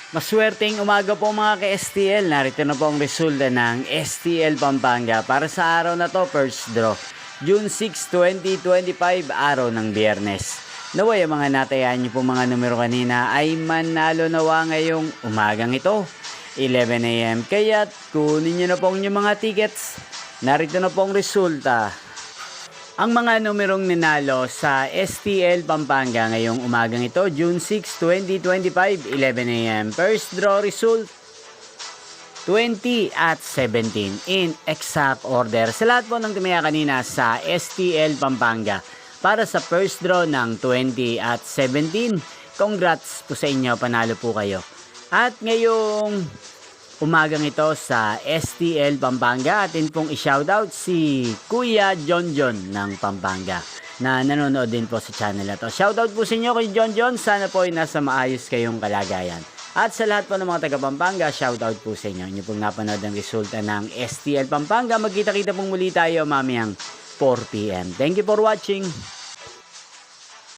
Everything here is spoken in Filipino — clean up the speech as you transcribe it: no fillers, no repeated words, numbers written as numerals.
Maswerteng umaga po mga ka-STL. Narito na po ang resulta ng STL Pampanga para sa araw na to, first draw. June 6, 2025, araw ng Biyernes. Naway ang mga natayaan niyo po mga numero kanina ay manalo nawa ngayong umagang ito, 11 AM. Kaya't kunin niyo na po ang inyong mga tickets. Narito na po ang resulta. Ang mga numerong ninalo sa STL Pampanga ngayong umagang ito, June 6, 2025, 11 AM. First draw result, 20 at 17 in exact order. Sa lahat po ng tumaya kanina sa STL Pampanga para sa first draw ng 20 at 17, congrats po sa inyo, panalo po kayo. At ngayong umagang ito sa STL Pampanga, atin pong i-shoutout si Kuya John ng Pampanga na nanonood din po sa channel na to. Shoutout po sa inyo kay John. Sana po ay nasa maayos kayong kalagayan. At sa lahat po ng mga taga Pampanga, shoutout po sa inyo. Inyo pong napanood ang resulta ng STL Pampanga. Magkita-kita pong muli tayo mamayang 4 PM. Thank you for watching.